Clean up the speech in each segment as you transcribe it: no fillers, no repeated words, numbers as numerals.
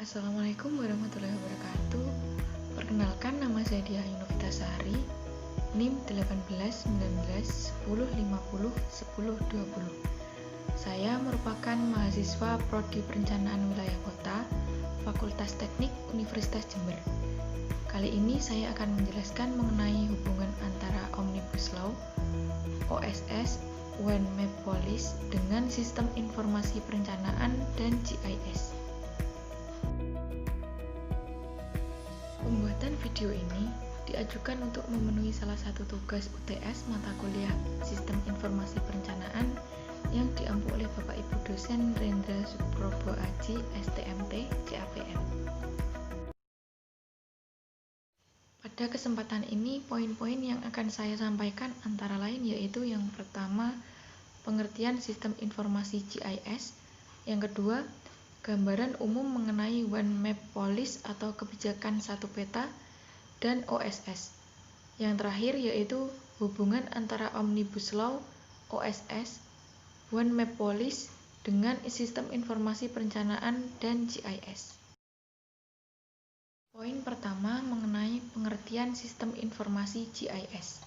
Assalamualaikum warahmatullahi wabarakatuh. Perkenalkan, nama saya Diah Yunovitasari, NIM 181910501020. Saya merupakan mahasiswa Prodi Perencanaan Wilayah Kota, Fakultas Teknik Universitas Jember. Kali ini saya akan menjelaskan mengenai hubungan antara Omnibus Law, OSS, One Map Policy dengan Sistem Informasi Perencanaan dan GIS. Pembuatan video ini diajukan untuk memenuhi salah satu tugas UTS mata kuliah Sistem Informasi Perencanaan yang diampu oleh Bapak Ibu dosen Rendra Suprobo Aji, STMT, CAPM. Pada kesempatan ini, poin-poin yang akan saya sampaikan antara lain yaitu yang pertama, pengertian sistem informasi GIS, yang kedua, gambaran umum mengenai One Map Policy atau kebijakan satu peta, dan OSS. Yang terakhir yaitu hubungan antara Omnibus Law, OSS, One Map Policy dengan sistem informasi perencanaan dan GIS. Poin pertama mengenai pengertian sistem informasi GIS.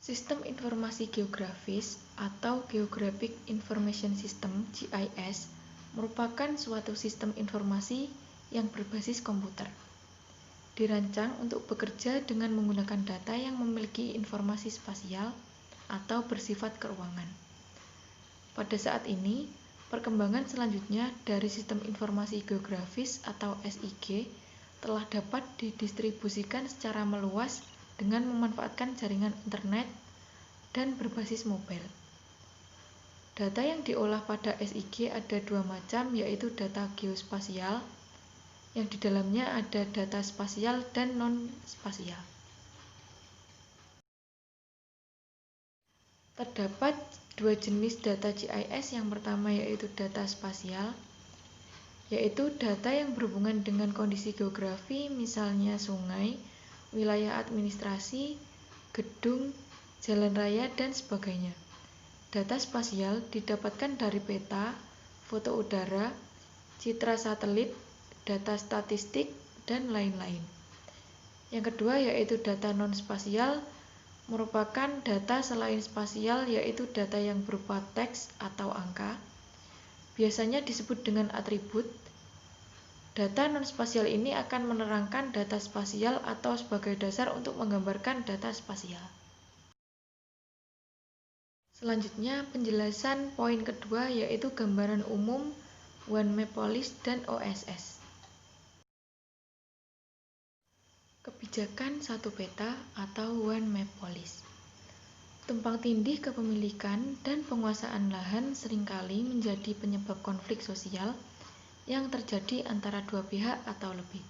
Sistem Informasi Geografis atau Geographic Information System (GIS) merupakan suatu sistem informasi yang berbasis komputer. Dirancang untuk bekerja dengan menggunakan data yang memiliki informasi spasial atau bersifat keuangan. Pada saat ini, perkembangan selanjutnya dari Sistem Informasi Geografis atau SIG telah dapat didistribusikan secara meluas dengan memanfaatkan jaringan internet dan berbasis mobile. Data yang diolah pada SIG ada dua macam, yaitu data geospasial, yang di dalamnya ada data spasial dan non-spasial. Terdapat dua jenis data GIS, yang pertama yaitu data spasial, yaitu data yang berhubungan dengan kondisi geografi, misalnya sungai, wilayah administrasi, gedung, jalan raya, dan sebagainya. Data spasial didapatkan dari peta, foto udara, citra satelit, data statistik, dan lain-lain. Yang kedua yaitu data non-spasial, merupakan data selain spasial, yaitu data yang berupa teks atau angka, biasanya disebut dengan atribut. Data non-spasial ini akan menerangkan data spasial atau sebagai dasar untuk menggambarkan data spasial. Selanjutnya, penjelasan poin kedua yaitu gambaran umum One Map Policy dan OSS. Kebijakan satu peta atau One Map Policy. Tumpang tindih kepemilikan dan penguasaan lahan seringkali menjadi penyebab konflik sosial yang terjadi antara dua pihak atau lebih.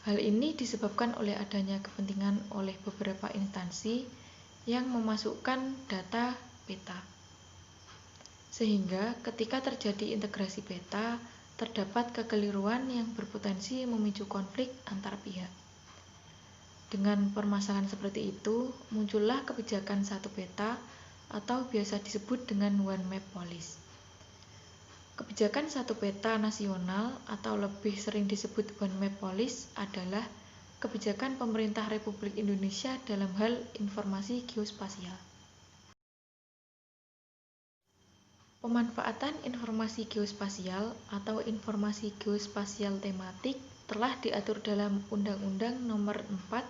Hal ini disebabkan oleh adanya kepentingan oleh beberapa instansi yang memasukkan data peta. Sehingga ketika terjadi integrasi peta, terdapat kekeliruan yang berpotensi memicu konflik antar pihak. Dengan permasalahan seperti itu, muncullah kebijakan satu peta atau biasa disebut dengan One Map Policy. Kebijakan satu peta nasional atau lebih sering disebut One Map Policy adalah kebijakan pemerintah Republik Indonesia dalam hal informasi geospasial. Pemanfaatan informasi geospasial atau informasi geospasial tematik telah diatur dalam Undang-Undang Nomor 4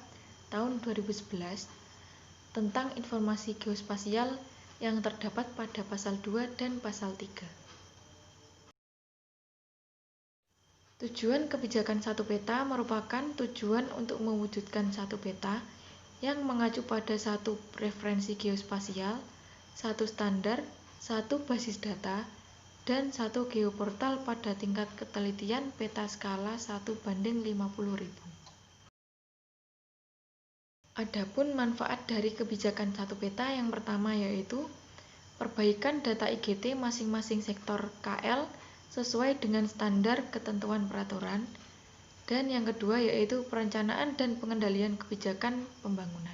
Tahun 2011 tentang informasi geospasial yang terdapat pada Pasal 2 dan Pasal 3. Tujuan kebijakan satu peta merupakan tujuan untuk mewujudkan satu peta yang mengacu pada satu referensi geospasial, satu standar, satu basis data, dan satu geoportal pada tingkat ketelitian peta skala 1:50.000. Adapun manfaat dari kebijakan satu peta yang pertama yaitu perbaikan data IGT masing-masing sektor KL sesuai dengan standar ketentuan peraturan, dan yang kedua yaitu perencanaan dan pengendalian kebijakan pembangunan.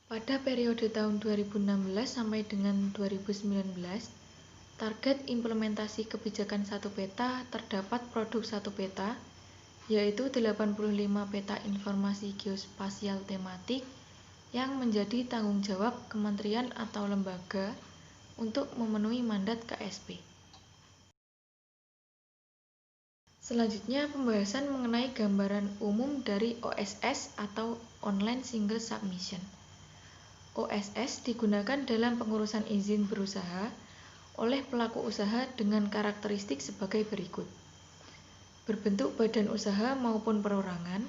Pada periode tahun 2016 sampai dengan 2019, target implementasi kebijakan satu peta terdapat produk satu peta, yaitu 85 peta informasi geospasial tematik yang menjadi tanggung jawab kementerian atau lembaga untuk memenuhi mandat KSP. Selanjutnya, pembahasan mengenai gambaran umum dari OSS atau Online Single Submission. OSS digunakan dalam pengurusan izin berusaha oleh pelaku usaha dengan karakteristik sebagai berikut. Berbentuk badan usaha maupun perorangan,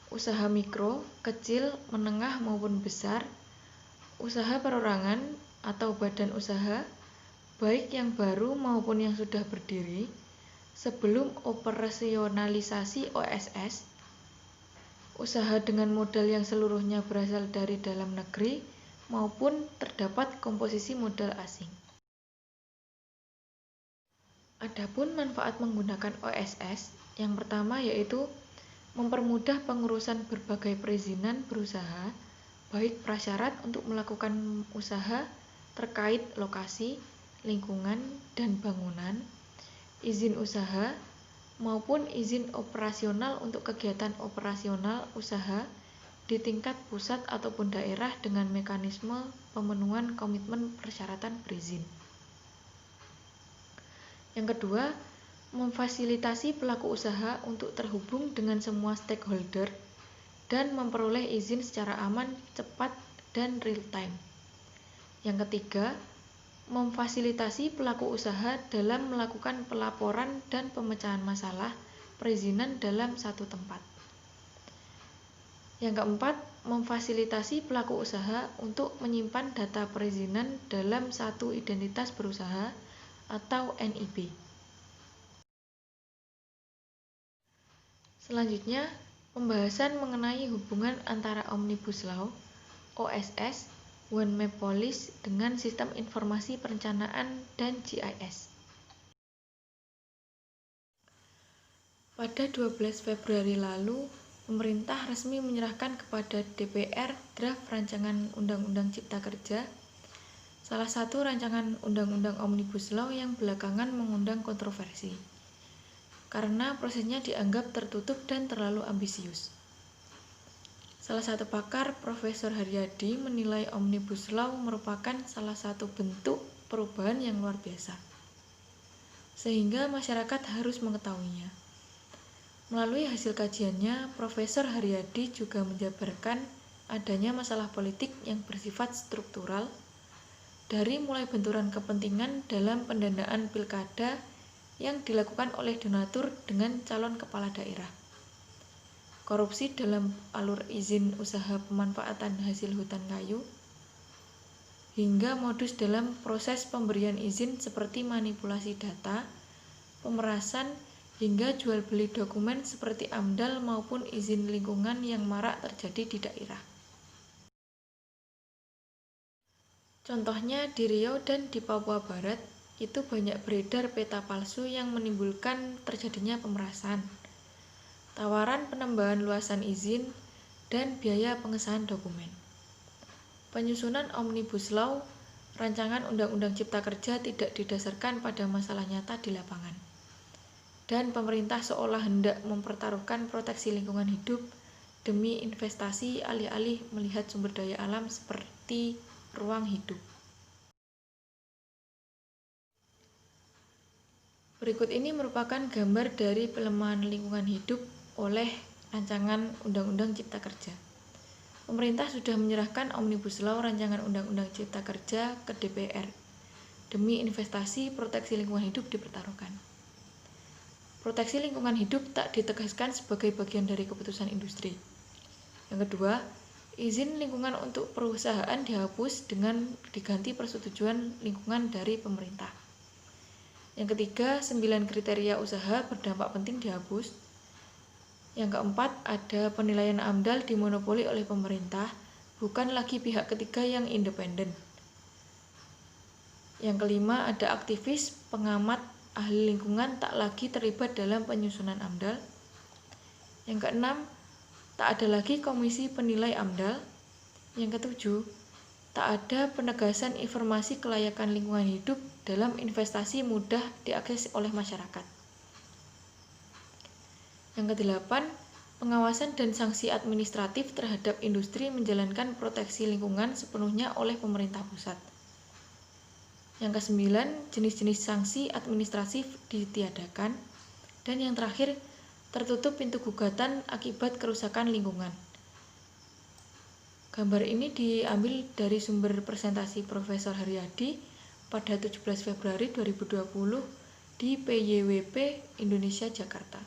usaha mikro, kecil, menengah maupun besar, usaha perorangan atau badan usaha, baik yang baru maupun yang sudah berdiri, sebelum operasionalisasi OSS, usaha dengan modal yang seluruhnya berasal dari dalam negeri maupun terdapat komposisi modal asing. Adapun manfaat menggunakan OSS, yang pertama yaitu mempermudah pengurusan berbagai perizinan berusaha, baik prasyarat untuk melakukan usaha terkait lokasi, lingkungan, dan bangunan, izin usaha, maupun izin operasional untuk kegiatan operasional usaha di tingkat pusat ataupun daerah dengan mekanisme pemenuhan komitmen persyaratan berizin. Yang kedua, memfasilitasi pelaku usaha untuk terhubung dengan semua stakeholder dan memperoleh izin secara aman, cepat, dan real time. Yang ketiga, memfasilitasi pelaku usaha dalam melakukan pelaporan dan pemecahan masalah perizinan dalam satu tempat. Yang keempat, memfasilitasi pelaku usaha untuk menyimpan data perizinan dalam satu identitas berusaha atau NIB. Selanjutnya, pembahasan mengenai hubungan antara Omnibus Law, OSS, One Map Policy dengan sistem informasi perencanaan dan GIS. Pada 12 Februari lalu, pemerintah resmi menyerahkan kepada DPR draft rancangan Undang-Undang Cipta Kerja, salah satu rancangan Undang-Undang Omnibus Law yang belakangan mengundang kontroversi, karena prosesnya dianggap tertutup dan terlalu ambisius. Salah satu pakar, Profesor Haryadi, menilai Omnibus Law merupakan salah satu bentuk perubahan yang luar biasa, sehingga masyarakat harus mengetahuinya. Melalui hasil kajiannya, Profesor Haryadi juga menjabarkan adanya masalah politik yang bersifat struktural, dari mulai benturan kepentingan dalam pendanaan pilkada yang dilakukan oleh donatur dengan calon kepala daerah, korupsi dalam alur izin usaha pemanfaatan hasil hutan kayu, hingga modus dalam proses pemberian izin seperti manipulasi data, pemerasan, hingga jual beli dokumen seperti AMDAL maupun izin lingkungan yang marak terjadi di daerah. Contohnya di Riau dan di Papua Barat, itu banyak beredar peta palsu yang menimbulkan terjadinya pemerasan, tawaran penambahan luasan izin, dan biaya pengesahan dokumen. Penyusunan Omnibus Law, rancangan Undang-Undang Cipta Kerja tidak didasarkan pada masalah nyata di lapangan. Dan pemerintah seolah hendak mempertaruhkan proteksi lingkungan hidup demi investasi alih-alih melihat sumber daya alam seperti ruang hidup. Berikut ini merupakan gambar dari pelemahan lingkungan hidup oleh rancangan Undang-Undang Cipta Kerja. Pemerintah sudah menyerahkan Omnibus Law rancangan Undang-Undang Cipta Kerja ke DPR demi investasi proteksi lingkungan hidup dipertaruhkan. Proteksi lingkungan hidup tak ditegaskan sebagai bagian dari keputusan industri. Yang kedua, izin lingkungan untuk perusahaan dihapus dengan diganti persetujuan lingkungan dari pemerintah. Yang ketiga, 9 kriteria usaha berdampak penting dihapus. Yang keempat, ada penilaian AMDAL dimonopoli oleh pemerintah, bukan lagi pihak ketiga yang independen. Yang kelima, ada aktivis, pengamat, ahli lingkungan tak lagi terlibat dalam penyusunan AMDAL. Yang keenam, tak ada lagi komisi penilai AMDAL. Yang ketujuh, tak ada penegasan informasi kelayakan lingkungan hidup dalam investasi mudah diakses oleh masyarakat. Yang kedelapan, pengawasan dan sanksi administratif terhadap industri menjalankan proteksi lingkungan sepenuhnya oleh pemerintah pusat. Yang kesembilan, jenis-jenis sanksi administratif ditiadakan. Dan yang terakhir, tertutup pintu gugatan akibat kerusakan lingkungan. Gambar ini diambil dari sumber presentasi Profesor Haryadi pada 17 Februari 2020 di PYWP Indonesia Jakarta.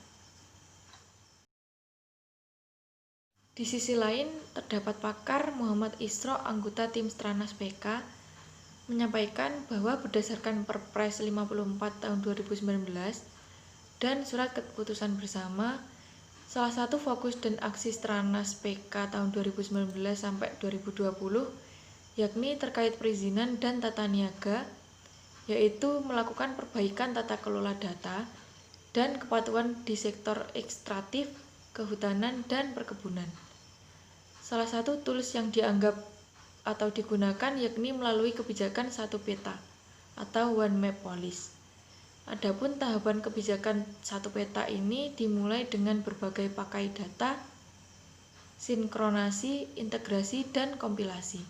Di sisi lain, terdapat pakar Muhammad Isro, anggota tim Stranas PK, menyampaikan bahwa berdasarkan Perpres 54 tahun 2019 dan Surat Keputusan Bersama, salah satu fokus dan aksi Stranas PK tahun 2019 sampai 2020 yakni terkait perizinan dan tata niaga, yaitu melakukan perbaikan tata kelola data dan kepatuhan di sektor ekstraktif, kehutanan, dan perkebunan. Salah satu tools yang dianggap atau digunakan yakni melalui kebijakan satu peta atau One Map Policy. Adapun tahapan kebijakan satu peta ini dimulai dengan berbagai pakai data, sinkronasi, integrasi, dan kompilasi.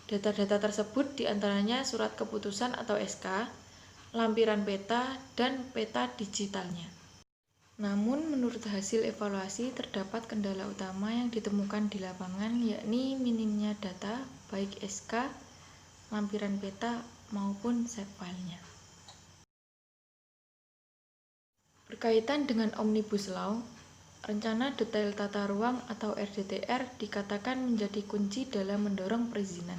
Data-data tersebut diantaranya surat keputusan atau SK, lampiran peta, dan peta digitalnya. Namun menurut hasil evaluasi terdapat kendala utama yang ditemukan di lapangan, yakni minimnya data baik SK, lampiran peta, maupun shape filenya. Berkaitan dengan Omnibus Law, Rencana Detail Tata Ruang atau RDTR dikatakan menjadi kunci dalam mendorong perizinan.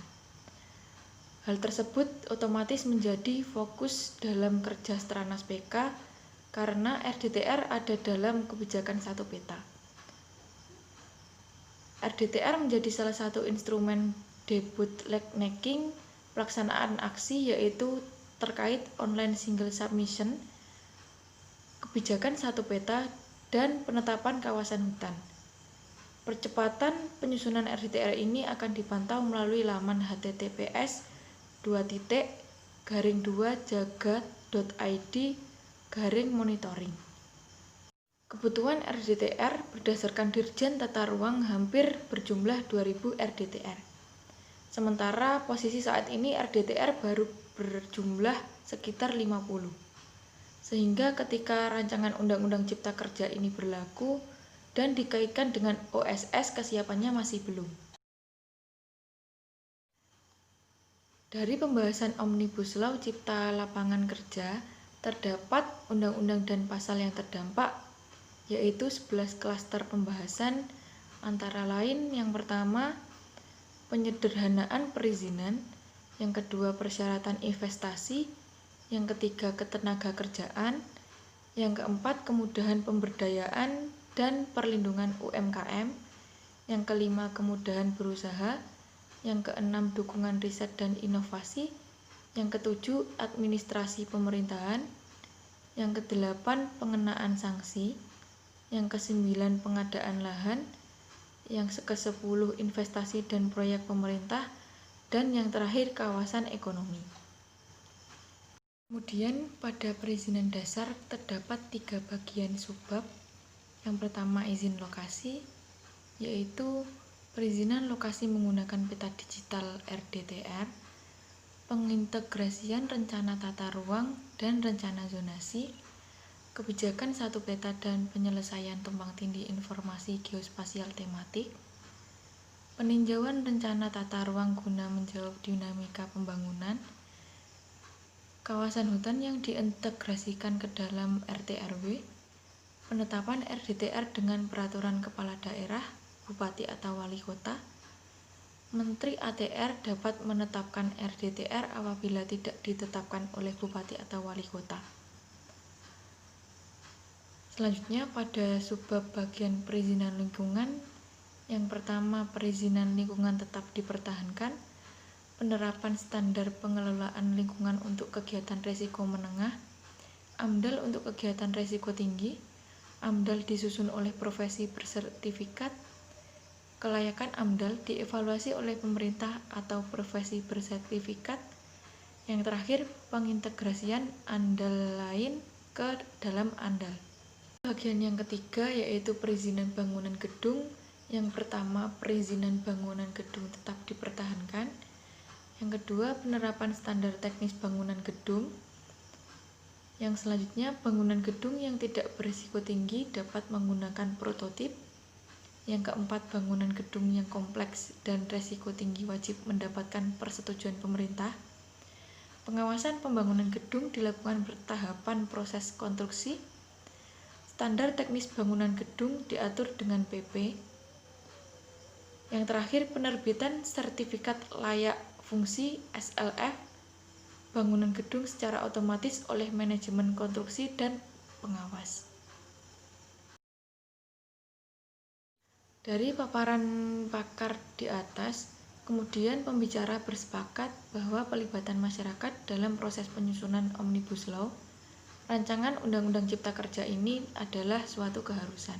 Hal tersebut otomatis menjadi fokus dalam kerja Stranas PK karena RDTR ada dalam kebijakan satu peta. RDTR menjadi salah satu instrumen debottlenecking pelaksanaan aksi, yaitu terkait online single submission, kebijakan satu peta, dan penetapan kawasan hutan. Percepatan penyusunan RDTR ini akan dipantau melalui laman https://jagat.id/monitoring. Kebutuhan RDTR berdasarkan Dirjen Tata Ruang hampir berjumlah 2000 RDTR. Sementara posisi saat ini RDTR baru berjumlah sekitar 50. Sehingga ketika rancangan Undang-Undang Cipta Kerja ini berlaku dan dikaitkan dengan OSS, kesiapannya masih belum. Dari pembahasan Omnibus Law Cipta Lapangan Kerja, terdapat undang-undang dan pasal yang terdampak, yaitu 11 klaster pembahasan, antara lain yang pertama, penyederhanaan perizinan, yang kedua, persyaratan investasi, yang ketiga, ketenaga kerjaan, yang keempat, kemudahan pemberdayaan dan perlindungan UMKM, yang kelima, kemudahan berusaha, yang keenam, dukungan riset dan inovasi, yang ketujuh, administrasi pemerintahan, yang kedelapan, pengenaan sanksi, yang kesembilan, pengadaan lahan, yang ke-10, investasi dan proyek pemerintah, dan yang terakhir, kawasan ekonomi. Kemudian pada perizinan dasar terdapat 3 bagian subbab. Yang pertama, izin lokasi, yaitu perizinan lokasi menggunakan peta digital RDTR, pengintegrasian rencana tata ruang dan rencana zonasi, kebijakan satu peta dan penyelesaian tumpang tindih informasi geospasial tematik, peninjauan rencana tata ruang guna menjawab dinamika pembangunan, kawasan hutan yang diintegrasikan ke dalam RT/RW, penetapan RDTR dengan peraturan kepala daerah, bupati atau wali kota. Menteri ATR dapat menetapkan RDTR apabila tidak ditetapkan oleh bupati atau wali kota. Selanjutnya pada subbab bagian perizinan lingkungan, yang pertama, perizinan lingkungan tetap dipertahankan. Penerapan standar pengelolaan lingkungan untuk kegiatan risiko menengah, AMDAL untuk kegiatan risiko tinggi, AMDAL disusun oleh profesi bersertifikat, kelayakan AMDAL dievaluasi oleh pemerintah atau profesi bersertifikat. Yang terakhir, pengintegrasian AMDAL lain ke dalam AMDAL. Bagian yang ketiga yaitu perizinan bangunan gedung. Yang pertama, perizinan bangunan gedung tetap dipertahankan. Yang kedua, penerapan standar teknis bangunan gedung. Yang selanjutnya, bangunan gedung yang tidak berisiko tinggi dapat menggunakan prototip. Yang keempat, bangunan gedung yang kompleks dan resiko tinggi wajib mendapatkan persetujuan pemerintah. Pengawasan pembangunan gedung dilakukan bertahapan proses konstruksi. Standar teknis bangunan gedung diatur dengan PP. Yang terakhir, penerbitan sertifikat layak fungsi SLF bangunan gedung secara otomatis oleh manajemen konstruksi dan pengawas. Dari paparan pakar di atas, kemudian pembicara bersepakat bahwa pelibatan masyarakat dalam proses penyusunan Omnibus Law, rancangan Undang-Undang Cipta Kerja ini adalah suatu keharusan.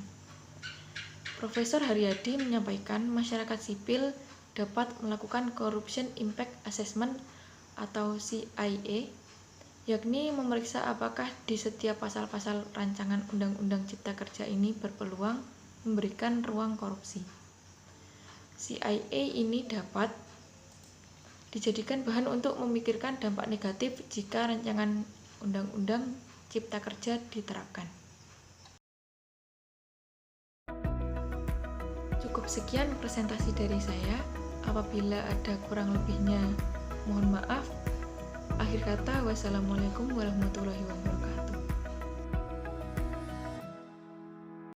Profesor Haryadi menyampaikan masyarakat sipil dapat melakukan Corruption Impact Assessment atau CIA, yakni memeriksa apakah di setiap pasal-pasal rancangan Undang-Undang Cipta Kerja ini berpeluang memberikan ruang korupsi. CIA ini dapat dijadikan bahan untuk memikirkan dampak negatif jika rancangan Undang-Undang Cipta Kerja diterapkan. Cukup sekian presentasi dari saya. Apabila ada kurang lebihnya, mohon maaf. Akhir kata, wassalamualaikum warahmatullahi wabarakatuh.